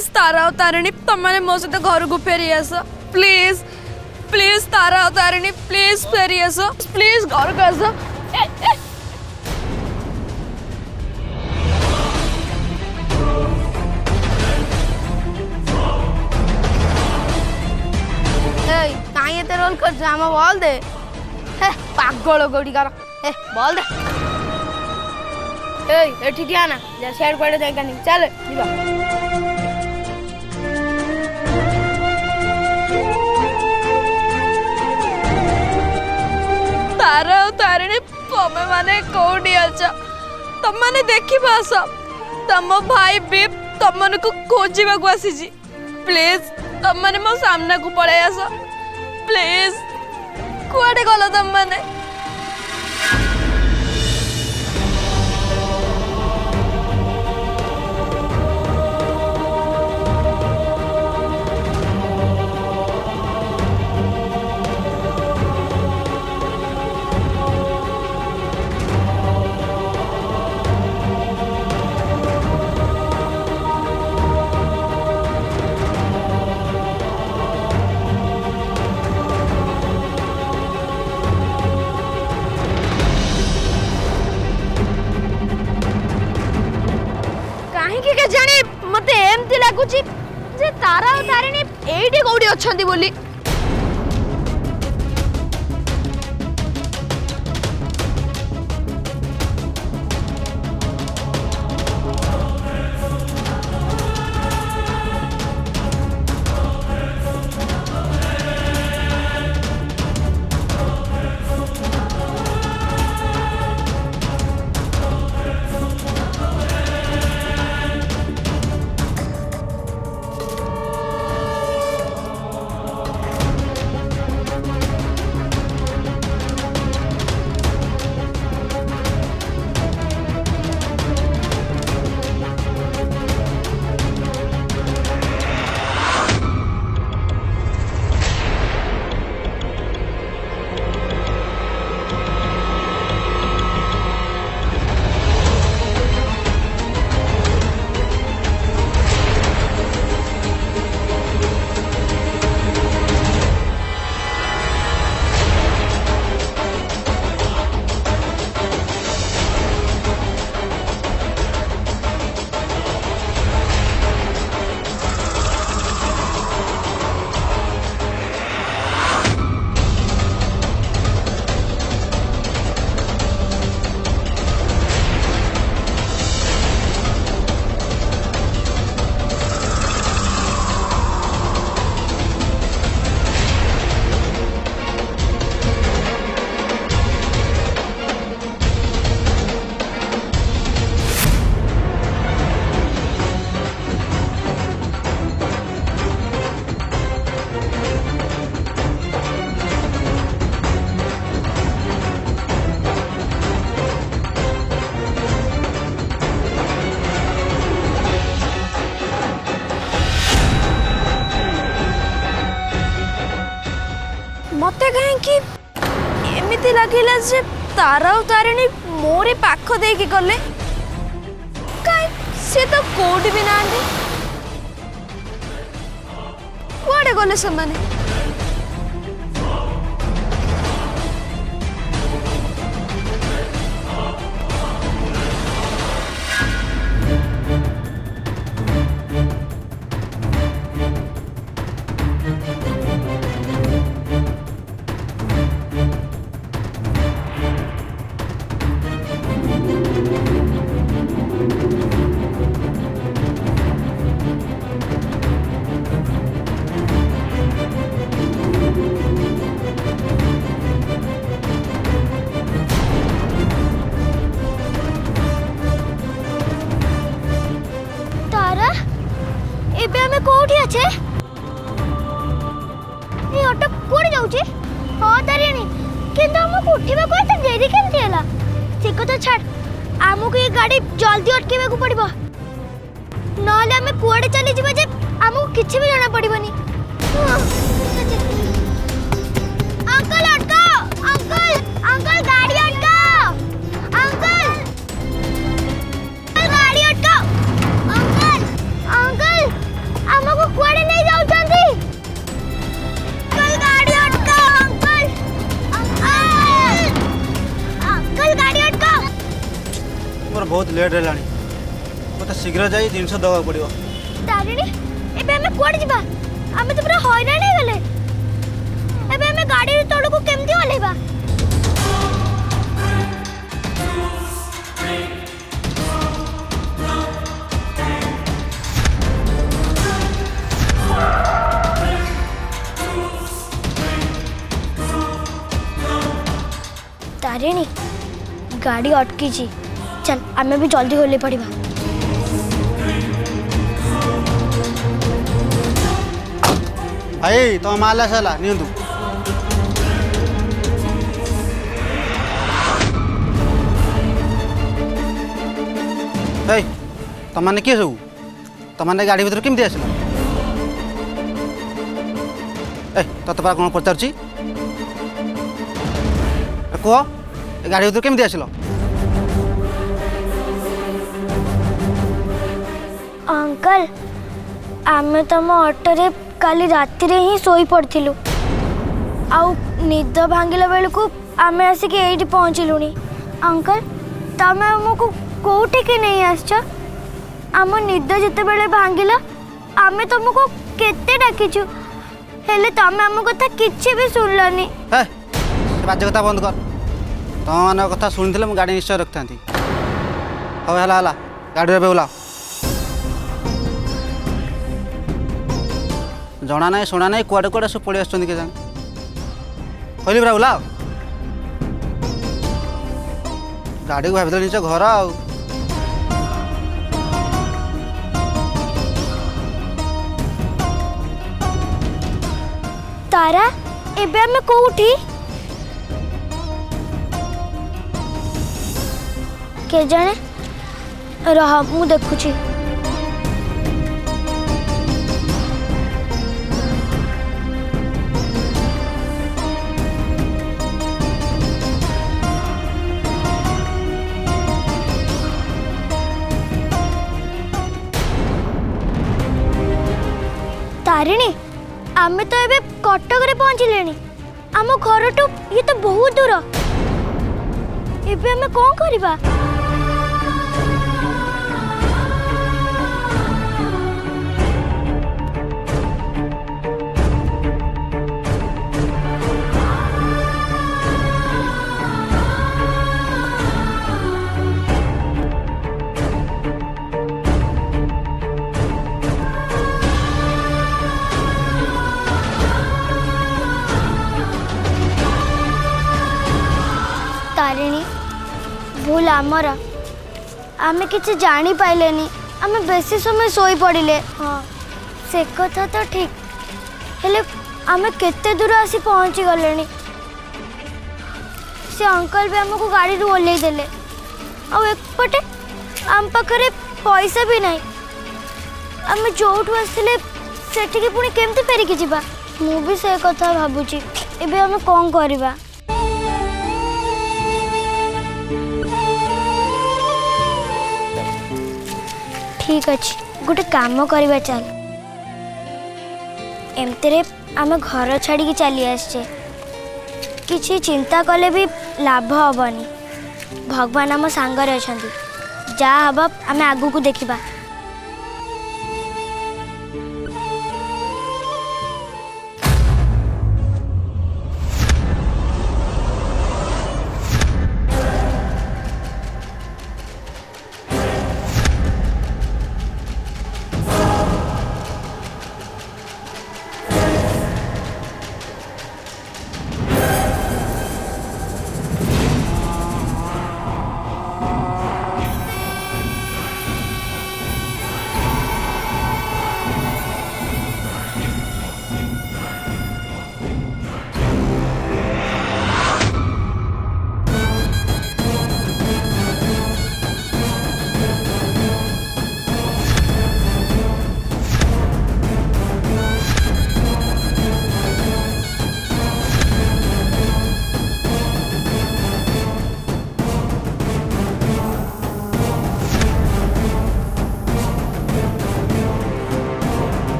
Please Tara और तारिणी तुम मैंने मो सहित घर को फेरी आस प्लीज प्लीज तारा और तारिणी प्लीज फेरी आस प्लीज घर को आस कहीं एते रोल कर आम बॉल दे पागल गोड़ी कर बॉल दे एठी ठिया ना जा शेड पड़े जाएगा नहीं चल जीवा तारा और तारिणी तमे माने कोडी आछ तम माने देखि पास तम भाई भी तम मन को खोजिबा को आसी जी प्लीज तम माने मो सामने को पड़े आस प्लीज कुआडे गलो तम माने मते एमती लागुची जे तारा और तारिणी एठी कोडी अछंती बोली मते कहीं कि एमिति लागिला जे तारा और तारिणी मोरे पाख दे के गले काई से तो कोड भी ना दे कुआडे गले समाने एबे हमें कोठी अच्छे ये ऑटो कोड़ी जाउची हां तारिणी किंतु हम उठिबा को त देरी केमती हला से को तो छाड़ आमु को ये गाड़ी जल्दी अटकेबा को पड़िबो नले हमें कुआडे चली जिबे जे आमु किछि भी जाना पड़िबनी अंकल अटकाओ अंकल अंकल गाड़ी अटकाओ अंकल गाड़ी अटकाओ अंकल अंकल बहुत लेट हेलानी मत शीघ्र जाई जिनस दवा पड़ो। तारिणी एबे हमें कोड जिबा हमें तो पूरा हैरान हे गले एबे हमें गाड़ी तोड़ को केमती ओलेबा तारिणी गाड़ी अटकी जी चल आमे भी जल्दी होले पड़िबा। आई तो माला साला नियंतु तमाने किए सब तमाने गाड़ी भीतर केमती आसिल तत पार कौन पचार कह गाड़ी भीतर केमती आसिल? अंकल आमे तम ऑटो रे काली राति रे ही सोई पड़थिलु आउ निद भांगिला बेल को आमे आसिक एठी पहुंचिलुनी। अंकल तमे हमको कोठी के नहीं आछछ आम निद जते बेले भांगिला आमे तुमको केते डाकिछु हेले तमे हम कथा किछि भी सुनलनी। हे बाजे कथा बंद कर तम कथा सुनिथिले मु गाड़ी निश्चय रखथांती। हो हला हला गाड़ी रे बेउला जना ना शुणा ना कुआडे कुआडे सब पड़े आसुँच के जान कहली पूरा ओला गाड़ी को भाभी निज घर आ तारा एबे हमें कोठी के जाने रहा मु देखुची। तारिणी आमे तो एबे कटक रे पहुंचलेनी आम घर टू ये तो बहुत दूर एबे हमें कौन करिबा? तारिणी भूल आमर आमे किसी जानी पाइलेनी आमे बेसी समय सोई पड़िले। हाँ से कथा तो ठीक हेले आमे केते दूर आसी पहुंची गलेनी से अंकल भी हमको गाड़ी रू ओल्लै देले आ एकपटे आम पाखरे पैसा भी नहीं आमे जोठू आसिले सेठी के पुणी केमती फेरिकी जिबा मु भी से कथा भाबुची एबे आमे कोन करबा? ठीक अच्छे गोटे काम करवा चल एमती आम घर छाड़ी चली आसचे किसी चिंता कले भी लाभ हेनी भगवान आम सांगरे अच्छा जहाँ हम आम आगू को देखा।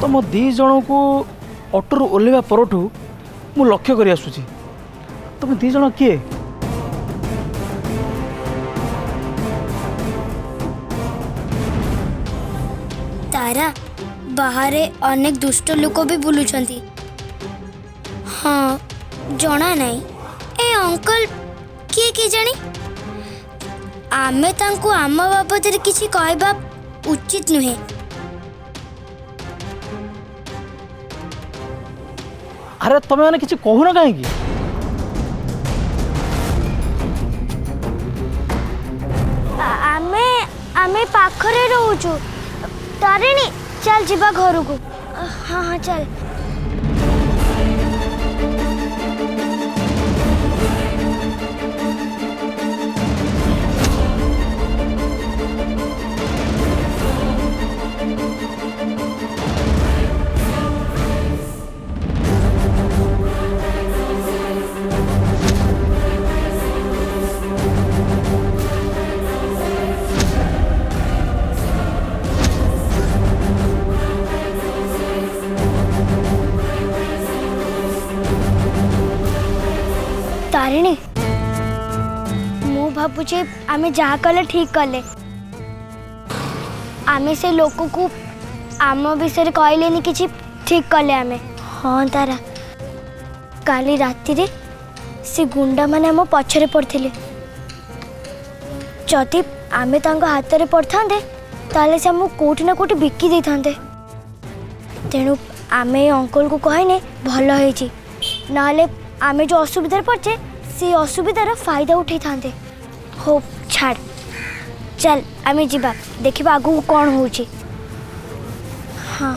तुम दी जन को ऑटो ओह्लैवा परठू मु लक्ष्य कर आसुची तुम दी जन किए तारा बाहरे अनेक दुष्ट लोक भी बुलुछंती। हाँ जना नहीं ए अंकल किए जानी आमे तांको आम बाबद किसी कहबा उचित नुहे। अरे तमें मैंने किसी कहूना कहीं आमे आमे पाखरे रहूचु तारिणी चल जीवा घर को। हाँ हाँ चल। तारिणी मु भाବୁचे आमे जहा कले ठीक कले आमे से लोक को आम विषय कहलेनी किछि ठीक कले आमे। हाँ तारा काली राति रे से गुंडा माने आम पछरे पड़थिले जदि आमे तांको हाथ रे पड़थांदे ताले से आम कोठी ना कोठी बिकी दे थांदे। तेणु आमे अंकल को कहने भल होईची नाले आमे जो असुविधा पड़े से असुविधार फायदा उठे थांते। हो छाड़ चल आमे जीवा देखिबा आगु कौन होची। हाँ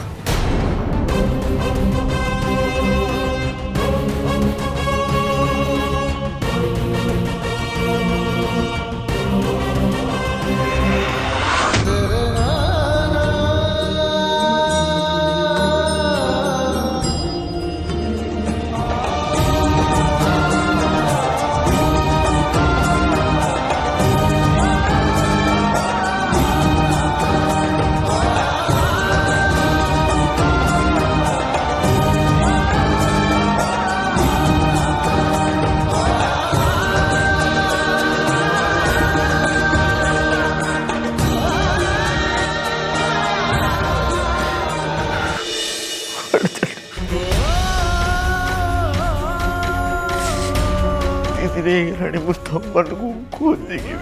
धीरे मुस्तफा को खोजेगी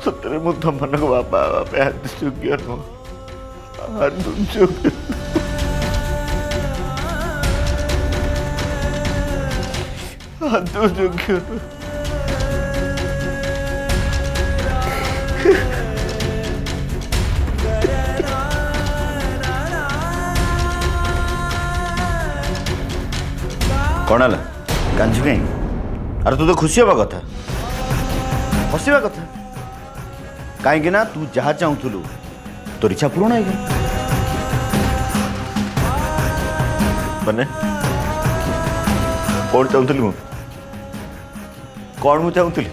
सतरे मु तुम मान बाबा बाबा हाथ योग्य हाथ योग्य कौन है कांझु कहीं अरे तू तो खुशी हवा कथा हसवा कथा कहीं ना तू जहाँ चाहूलु तोर इच्छा पूर्ण हो गई मैंने कौन चाहूली मु कौन मु चाहूली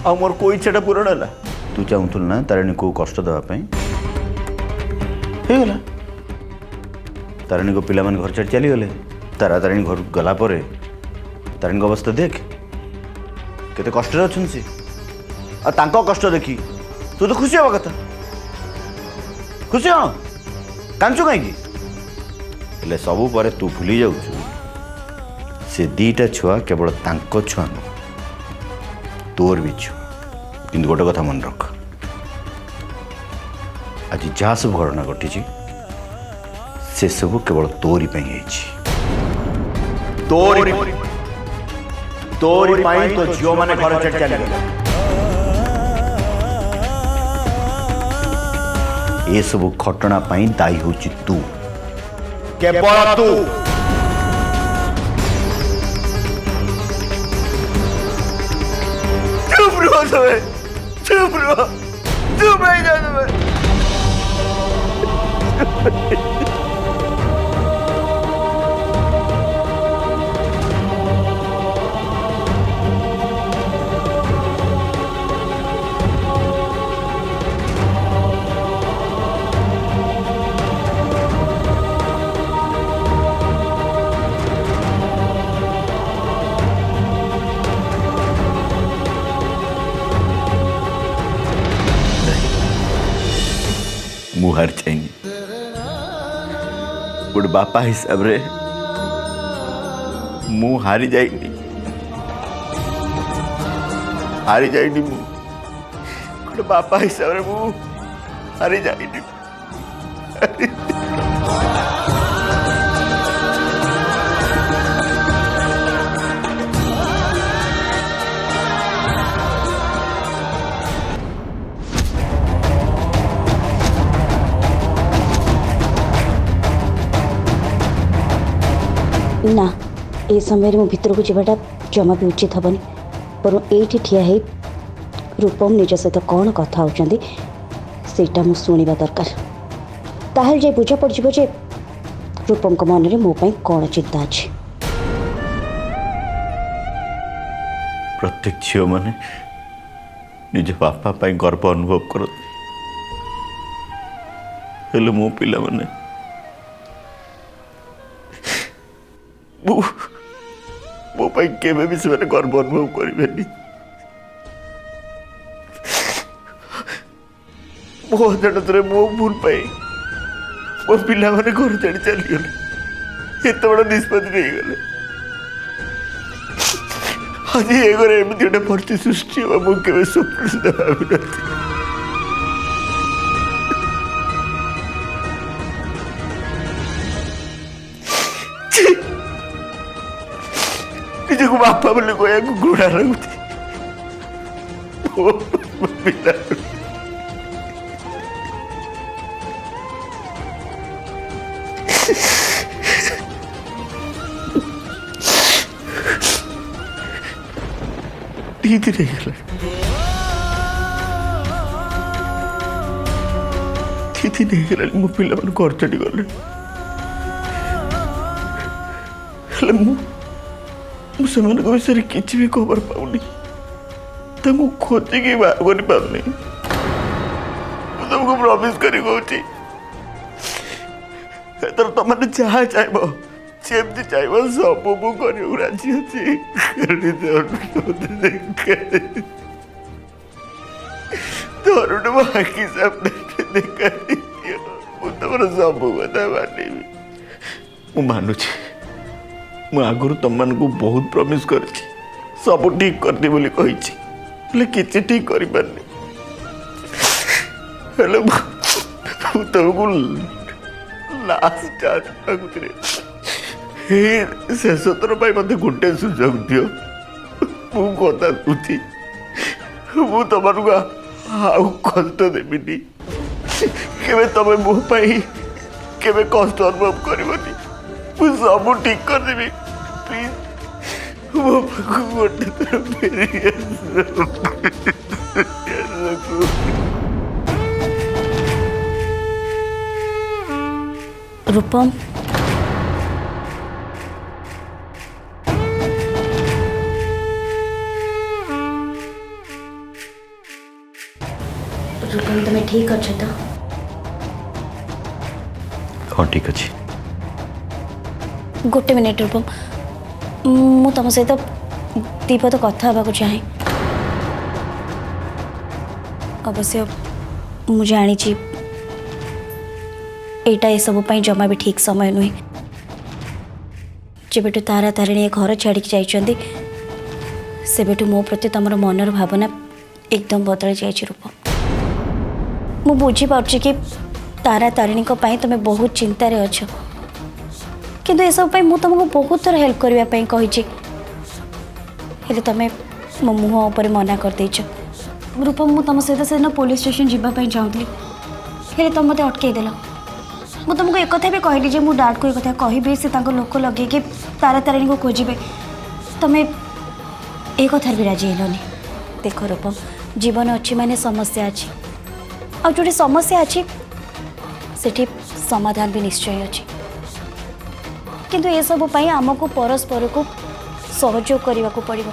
आ मोर कोई इच्छाटा पूरण है तू चाहूल ना तारिणी को कष्ट देवाई होगला तारिणी को पिला घर छाड़ चलीगले तारा तारिणी घर गला तारिणी अवस्था देख केते कष्ट अच्छे सी आ कष्ट देखी तू तो खुशी हवा कथा खुशी हाँ कांचु कहीं सबू पर तू भूली जाऊ से दीटा छुआ केवल तांको छुआ नु तोर भी छु किंतु गोटे कथा मन रख आज जहाँ सब घटना घटी से सब केवल तोरी तोरी तोरी तो झील मैंने घर छाड़ चली ये सब घटना दायी हूँ तू केवल तू चुप रहो चुप रहो चुप रह जा मु हार जाइनी गोटे बापा हिसाब रे मु हारी जाइनी मु गोटे बापा हिसाब रे मु हारी जाइनी ना ए समय मो भितर को जावाटा जमा भी उचित हेनी पर ये ठिया है रूपम निज सहित कौन कथा होती सेटा मु शुणा दरकार ताहल जे बुझा पड़ जे रूपम को मन में मो पाई कौन चिंता अच्छी। प्रत्येक झील मैंने निज बापा पाई गर्व अनुभव करते हेले मो पिला माने मो पाई केबे भी से गर्व अनुभव करें मो अजाणत मो भूल पाई मो पिला माने घर छाड़ी चलीगले एत बड़ा निष्पत्ति नहीं गले आज ये घरे एमती गोटे परिस्थिति सृष्टि हो मुझे स्वप्न सुधा भावी निजक बापा बोले कहू घृणा लगुच धीरे गला मो पिला मन घर छाड़ी गले विषय किसी भी खबर पाऊनी खोजिकी बाहर कर पारनी तुमको प्रॉमिस करी कहूँ तुमने जहाँ चाहब सेमती चाहब सब मुझे राजी अच्छी तरुण मो आखि सामने देखा तुम सब कथा मानवी मु मानुची मु आगुरी तुम मान बहुत प्रॉमिस कर सब ठीक करदी बोली कही किसी ठीक कर पारनी तुमको लास्ट चांस मागुची शेष थर मत गोटे सुजोग दियो मु कथा कौची मु तुम आउ कष्ट देविनी केवे तमे मो पाई केवे कष्ट अनुभव करबनी मु सब ठीक कर देबी प्लीज मो पाखु गोटे थर फेरी रूपम रूपम तुम्हें ठीक अच्छे तो हाँ ठीक अच्छे गोटे मिनिट रूपम मु तुम सहित दीपद कथा होगा चाहे अवश्य मु जानी एटा ये सब जमा भी ठीक समय नुहे जेबेटू तारा तारिणी घर छाड़ी जाइए सेबेटू मो प्रति तुम मनर भावना एकदम बदल जाए रूपम मु बुझीपार्ची कि तारा तारिणी तुम बहुत चिंतार अच्छ किंतु ये सब मु तुमको बहुत थर हेल्प करने कही तुम मो मुह उपर मना कर देच रूपम मु तुम सहित से पुलिस स्टेशन जावाई चाहूली हेले तुम मत अटकईदेल मु तुमको एक कथा भी कहली जे मु डाड को एक कथा कहबी से लोक लगे कि तारा तारिणी को खोजे तुम्हें ए कथार भी राजी हेलनी देख रूपम जीवन अच्छी माने समस्या अच्छी आ जो समस्या अच्छी सेठी समाधान भी निश्चय अच्छी किंतु ये सब आमको परस्पर को सहयोग करने को पड़ो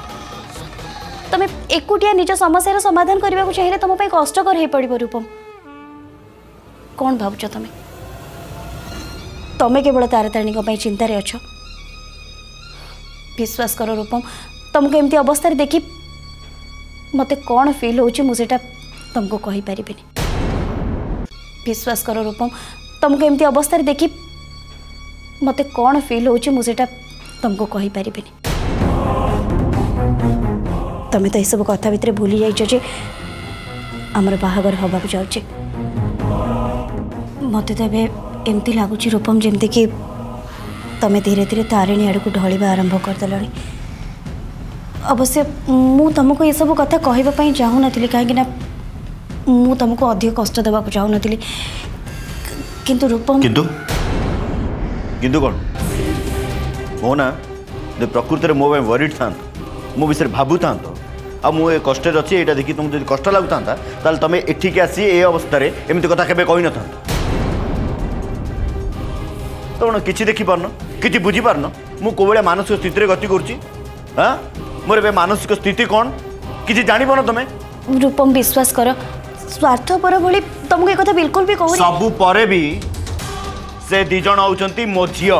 तुम एकुटिया निज समस्या समाधान करने को चाहिए तुम कष्टकर हो पड़ो रूपम कौन भावुच तुम्हें केवल तारा तारिणी चिंतार अच्छ विश्वास कर रूपम तुमको एमती अवस्था देखी मत कौन फिल हो तुमको कही पारि विश्वास कर रूपम तुमको एमती अवस्था देखी मत कौन फिल हो मुझे तुमको कही पारि तमें तो सब कथा भितर भूली जाइए आमर बाहागर हवा जाऊे मत तो एमती लगुच रूपम जमती कि तमें धीरे धीरे तारिणी आड़ को ढलवा आरंभ करदेल अवश्य मु तुमको ये सब कथा कहवाई चाहूँ ना कहीं मु तुमको अधिक कष्ट देवा चाहूँ ना किंतु रूपम किंतु किंतु कौन मो ना प्रकृति मो वरीड था मो विषय भावु था आ मु कष्ट अच्छी यहाँ देखिए तुमको जब कष्ट लगुता ताल तुम एठिक आसी ए अवस्था एमती कथा केबे कही न था तो कौन कि देखी पारन कि बुझी पारन मु कौन मानसिक स्थिति में गति करुच्ची हाँ मोर ए मानसिक स्थिति कौन कि जान तुम्हें रूपम विश्वास कर स्वार्थपर भली तुमको एक बिल्कुल भी कहूँ सबु परे भी से दी जन होउचंती मो झियो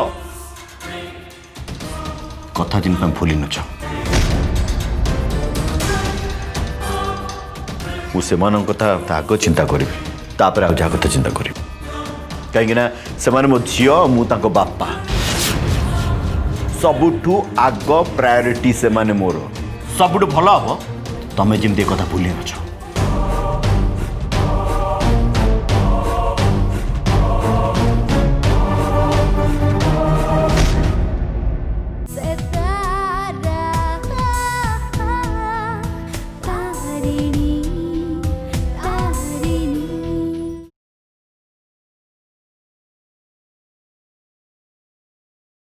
कथा जिन तुम भूली नच मु सेमान कथा आग चिंता करी तापर आ जहा कथा चिंता करी कहीं से मो झियो मु तांको बापा सबुठू आग प्रायोरिटी से माने मोर सबुठू भल हम तमें जमी कथा भूली नच तारिणी